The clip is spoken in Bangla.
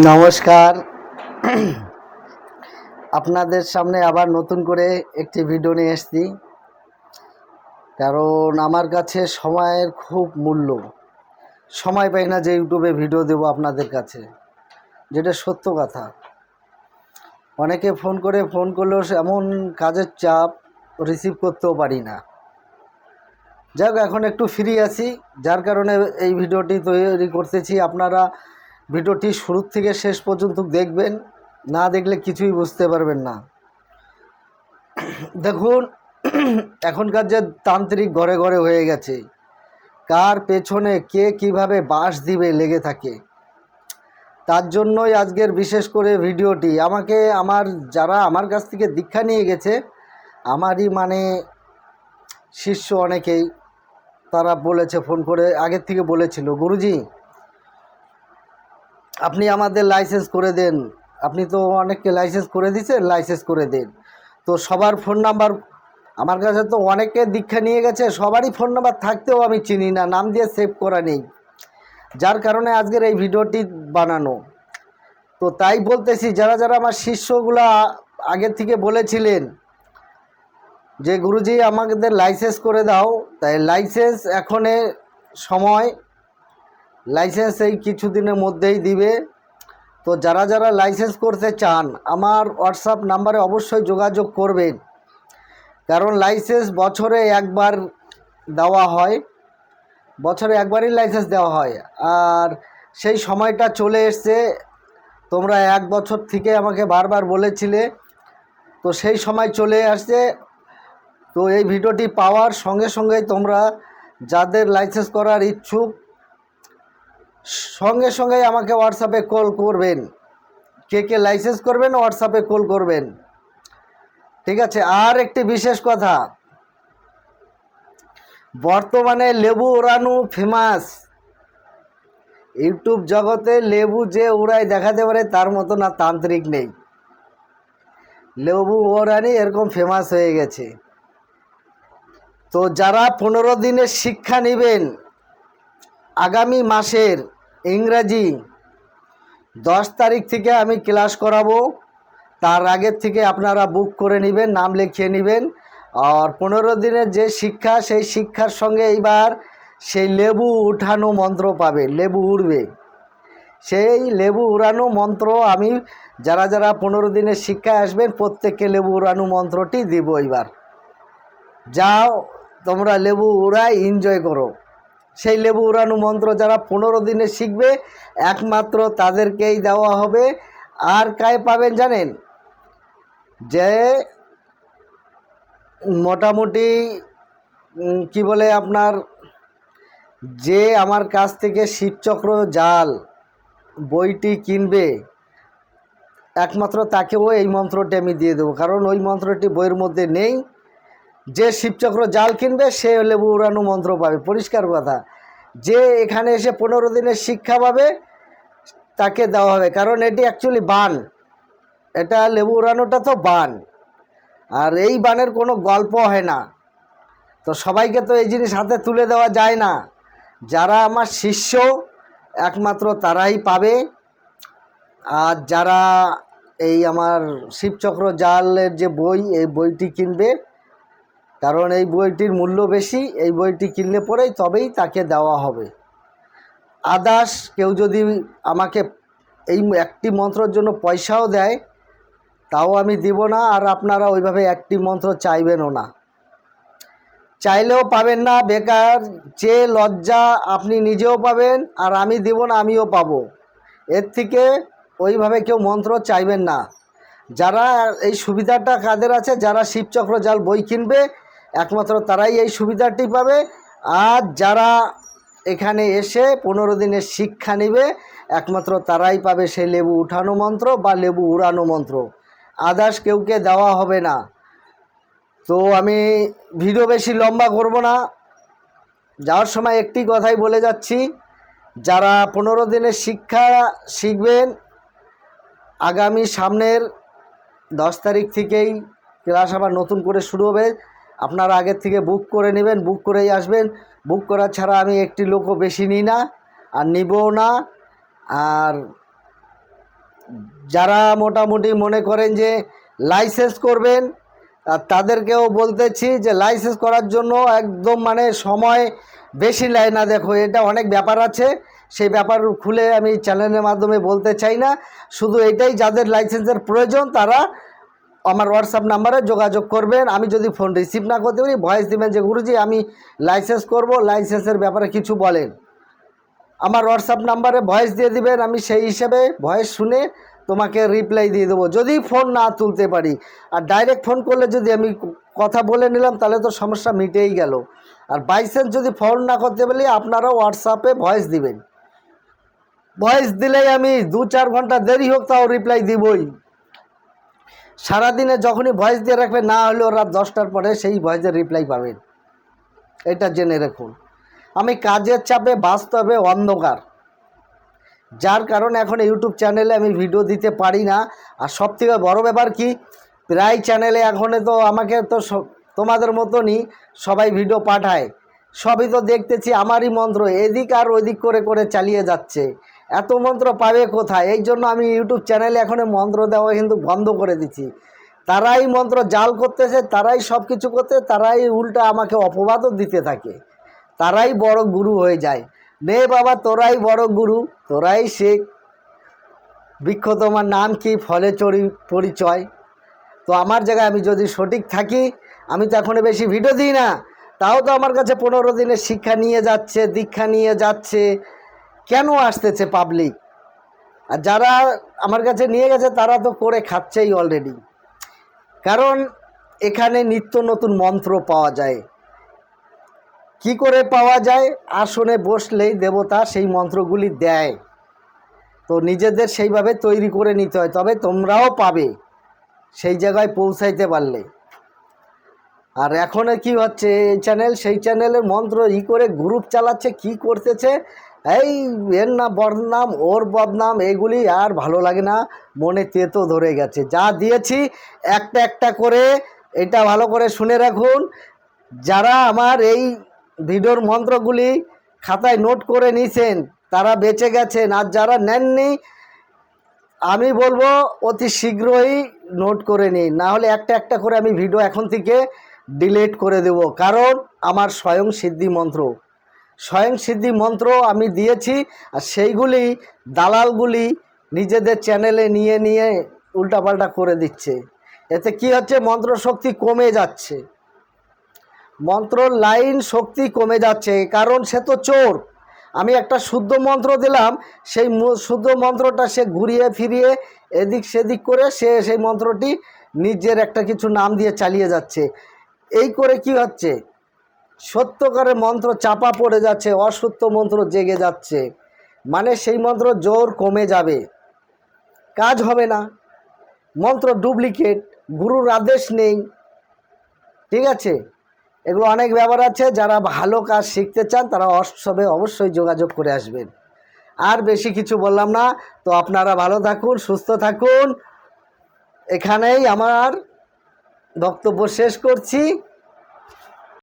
নমস্কার। আপনাদের সামনে আবার নতুন করে একটি ভিডিও নিয়ে এসেছি, কারণ আমার কাছে সময়ের খুব মূল্য। সময় পাই না যে ইউটিউবে ভিডিও দেব আপনাদের কাছে, যেটা সত্য কথা। অনেকে ফোন করলেও এমন কাজের চাপ রিসিভ করতেও পারি না। যাই হোক, এখন একটু ফ্রি আছি, যার কারণে এই ভিডিওটি তৈরি করতেছি। আপনারা ভিডিওটি শুরু থেকে শেষ পর্যন্ত দেখবেন, না দেখলে কিছুই বুঝতে পারবেন না। দেখুন, এখনকার যে তান্ত্রিক ঘরে ঘরে হয়ে গেছে, কার পেছনে কে কিভাবে বাঁশ দিবে লেগে থাকে। তার জন্যই আজকের বিশেষ করে ভিডিওটি। যারা আমার কাছ থেকে দীক্ষা নিয়ে গেছে, আমারই শিষ্য অনেকেই, তারা বলেছে, ফোন করে আগের থেকে বলেছিল, গুরুজি আপনি আমাদের লাইসেন্স করে দেন। আপনি তো অনেককে লাইসেন্স করে দিয়েছেন, লাইসেন্স করে দেন। তো সবার ফোন নাম্বার আমার কাছে, তো অনেকে দীক্ষা নিয়ে গেছে, সবারই ফোন নাম্বার থাকতেও আমি চিনি না, নাম দিয়ে সেভ করা নেই। যার কারণে আজকের এই ভিডিওটি বানানো। তো তাই বলতেছি, যারা যারা আমার শিষ্যগুলা আগের থেকে বলেছিলেন যে গুরুজি আমাদের লাইসেন্স করে দাও, তাই লাইসেন্স এখনে সময়, লাইসেন্স এই কিছুদিনের মধ্যেই দিবে। তো যারা যারা লাইসেন্স করতে চান, আমার হোয়াটসঅ্যাপ নাম্বারে অবশ্যই যোগাযোগ করবেন, কারণ লাইসেন্স বছরে একবার দেওয়া হয়, বছরে একবারই লাইসেন্স দেওয়া হয়। আর সেই সময়টা চলে এসছে, তোমরা 1 বছর থেকে আমাকে বারবার বলেছিলে, তো সেই সময় চলে আসছে। তো এই ভিডিওটি পাওয়ার সঙ্গে সঙ্গেই তোমরা যাদের লাইসেন্স করার ইচ্ছুক, সঙ্গে সঙ্গেই আমাকে হোয়াটসঅ্যাপে কল করবেন। কে কে লাইসেন্স করবেন হোয়াটসঅ্যাপে কল করবেন, ঠিক আছে? আর একটি বিশেষ কথা, বর্তমানে লেবু ওড়ানো ফেমাস। ইউটিউব জগতে লেবু যে উড়ায় দেখাতে পারে তার মতো না তান্ত্রিক নেই। লেবু ওড়ানি এরকম ফেমাস হয়ে গেছে। তো যারা 15 দিনের শিক্ষা নেবেন, আগামী মাসের ইংরাজি 10 তারিখ থেকে আমি ক্লাস করাবো। তার আগের থেকে আপনারা বুক করে নেবেন, নাম লিখিয়ে নেবেন। আর 15 দিনের যে শিক্ষা, সেই শিক্ষার সঙ্গে এইবার সেই লেবু উঠানো মন্ত্র পাবে, লেবু উড়বে। সেই লেবু উড়ানো মন্ত্র আমি, যারা যারা 15 দিনের শিক্ষায় আসবেন, প্রত্যেককে লেবু উড়ানো মন্ত্রটি দিব। এইবার যাও, তোমরা লেবু উড়াই এনজয় করো। সেই লেবু উড়ানো মন্ত্র যারা 15 দিনে শিখবে, একমাত্র তাদেরকেই দেওয়া হবে। আর কায় পাবেন জানেন? যে মোটামুটি কি বলে আপনার, যে আমার কাছ থেকে শিবচক্র জাল বইটি কিনবে, একমাত্র তাকেও এই মন্ত্রটি আমি দিয়ে দেবো, কারণ ওই মন্ত্রটি বইয়ের মধ্যে নেই। যে শিবচক্র জাল কিনবে সে লেবু উড়ানো মন্ত্র পাবে, পরিষ্কার কথা। যে এখানে এসে 15 দিনের শিক্ষা পাবে তাকে দেওয়া হবে, কারণ এটি অ্যাকচুয়ালি বান। এটা লেবু উড়ানোটা তো বান, আর এই বানের কোনো গল্প হয় না। তো সবাইকে তো এই জিনিস হাতে তুলে দেওয়া যায় না। যারা আমার শিষ্য একমাত্র তারাই পাবে। আর যারা এই আমার শিবচক্র জালের যে বই, এই বইটি কিনবে, কারণ এই বইটির মূল্য বেশি, এই বইটি কিনলে পরেই তবেই তাকে দেওয়া হবে। আদার্স কেউ যদি আমাকে এই একটি মন্ত্রের জন্য পয়সাও দেয়, তাও আমি দিব না। আর আপনারা ওইভাবে একটি মন্ত্র চাইবেনও না, চাইলেও পাবেন না। বেকার যে লজ্জা আপনি নিজেও পাবেন, আর আমি দিব না, আমিও পাবো। এর থেকে ওইভাবে কেউ মন্ত্র চাইবেন না। যারা এই সুবিধাটা কাদের আছে, যারা শিবচক্র জাল বই কিনবে, একমাত্র তারাই এই সুবিধাটি পাবে। আর যারা এখানে এসে 15 দিনের শিক্ষা নেবে, একমাত্র তারাই পাবে সেই লেবু উঠানো মন্ত্র বা লেবু উড়ানো মন্ত্র। আদার্স কেউকে দেওয়া হবে না। তো আমি ভিডিও বেশি লম্বা করব না, যাওয়ার সময় একটি কথাই বলে যাচ্ছি, যারা 15 দিনের শিক্ষা শিখবেন, আগামী সামনের 10 তারিখ থেকেই ক্লাস আবার নতুন করে শুরু হবে। আপনারা আগের থেকে বুক করে নেবেন, বুক করেই আসবেন। বুক করা ছাড়া আমি একটি লোকও বেশি নিই না, আর নিবও না। আর যারা মোটামুটি মনে করেন যে লাইসেন্স করবেন, আর তাদেরকেও বলতেছি যে লাইসেন্স করার জন্য একদম মানে সময় বেশি লাগে না। দেখো, এটা অনেক ব্যাপার আছে, সেই ব্যাপার খুলে আমি চ্যানেলের মাধ্যমে বলতে চাই না। শুধু এটাই, যাদের লাইসেন্সের প্রয়োজন তারা আমার হোয়াটসঅ্যাপ নাম্বারে যোগাযোগ করবেন। আমি যদি ফোন রিসিভ না করতে পারি, ভয়েস দিবেন যে গুরুজি আমি লাইসেন্স করব, লাইসেন্সের ব্যাপারে কিছু বলেন। আমার হোয়াটসঅ্যাপ নাম্বারে ভয়েস দিয়ে দিবেন, আমি সেই হিসেবে ভয়েস শুনে তোমাকে রিপ্লাই দিয়ে দেবো, যদি ফোন না তুলতে পারি। আর ডাইরেক্ট ফোন করলে যদি আমি কথা বলে নিলাম তাহলে তো সমস্যা মিটেই গেল। আর বাইচান্স যদি ফোন না করতে পারি, আপনারাও হোয়াটসঅ্যাপে ভয়েস দিবেন। ভয়েস দিলেই আমি 2-4 ঘন্টা দেরি হোক তাও রিপ্লাই দিবই। সারাদিনে যখনই ভয়েস দিয়ে রাখবেন, না হলেও রাত 10টার পরে সেই ভয়েসের রিপ্লাই পাবেন, এটা জেনে রাখুন। আমি কাজের চাপে বাস্তবে অন্ধকার, যার কারণে এখন ইউটিউব চ্যানেলে আমি ভিডিও দিতে পারি না। আর সবথেকে বড় ব্যাপার কি, প্রায় চ্যানেলে এখন তো আমাকে তো তোমাদের মতনই সবাই ভিডিও পাঠায়, সবই তো দেখতেছি আমারই মন্ত্র এদিক আর ওইদিক করে করে চালিয়ে যাচ্ছে। এত মন্ত্র পাবে কোথায়? এই জন্য আমি ইউটিউব চ্যানেলে এখন মন্ত্র দেওয়া কিন্তু বন্ধ করে দিচ্ছি। তারাই মন্ত্র জাল করতেছে, তারাই সব কিছু করতে, তারাই উল্টা আমাকে অপবাদও দিতে থাকে, তারাই বড় গুরু হয়ে যায়। নে বাবা, তোরাই বড় গুরু, তোরাই শেখ। বৃক্ষ তোমার নাম কি, ফলে পরিচয়। তো আমার জায়গায় আমি যদি সঠিক থাকি, আমি তো এখনও বেশি ভিডিও দিই না, তাও তো আমার কাছে 15 দিনের শিক্ষা নিয়ে যাচ্ছে, দীক্ষা নিয়ে যাচ্ছে। কেন আসতেছে পাবলিক? আর যারা আমার কাছে নিয়ে গেছে তারা তো করে খাচ্ছেই অলরেডি। কারণ এখানে নিত্য নতুন মন্ত্র পাওয়া যায়। কি করে পাওয়া যায়? আসনে বসলেই দেবতা সেই মন্ত্রগুলি দেয়, তো নিজেদের সেইভাবে তৈরি করে নিতে হয়, তবে তোমরাও পাবে সেই জায়গায় পৌঁছাইতে পারলে। আর এখন কি হচ্ছে, এই চ্যানেল সেই চ্যানেলের মন্ত্র করে গ্রুপ চালাচ্ছে, কি করতেছে, এই এর না বদনাম ওর বদনাম, এগুলি আর ভালো লাগে না, মনে তেতো ধরে গেছে। যা দিয়েছি একটা একটা করে, এটা ভালো করে শুনে রাখুন। যারা আমার এই ভিডিওর মন্ত্রগুলি খাতায় নোট করে নিয়েছেন তারা বেঁচে গেছেন, আর যারা নেননি আমি বলবো অতি শীঘ্রই নোট করে নিন, না হলে একটা একটা করে আমি ভিডিও এখন থেকে ডিলিট করে দেব। কারণ আমার স্বয়ং সিদ্ধি মন্ত্র আমি দিয়েছি, আর সেইগুলি দালালগুলি নিজেদের চ্যানেলে নিয়ে নিয়ে উল্টাপাল্টা করে দিচ্ছে। এতে কি হচ্ছে, মন্ত্র শক্তি কমে যাচ্ছে, মন্ত্র লাইন শক্তি কমে যাচ্ছে। কারণ সে তো চোর। আমি একটা শুদ্ধ মন্ত্র দিলাম, সেই শুদ্ধ মন্ত্রটা সে ঘুরিয়ে ফিরিয়ে এদিক সেদিক করে সে সেই মন্ত্রটি নিজের একটা কিছু নাম দিয়ে চালিয়ে যাচ্ছে। এই করে কি হচ্ছে, সত্যকারের মন্ত্র চাপা পড়ে যাচ্ছে, অসত্য মন্ত্র জেগে যাচ্ছে। মানে সেই মন্ত্র জোর কমে যাবে, কাজ হবে না, মন্ত্র ডুপ্লিকেট, গুরুর আদেশ নেই। ঠিক আছে, এগুলো অনেক ব্যাপার আছে। যারা ভালো কাজ শিখতে চান তারা হোয়াটসঅ্যাপে অবশ্যই যোগাযোগ করে আসবেন। আর বেশি কিছু বললাম না, তো আপনারা ভালো থাকুন, সুস্থ থাকুন। এখানেই আমার বক্তব্য শেষ করছি।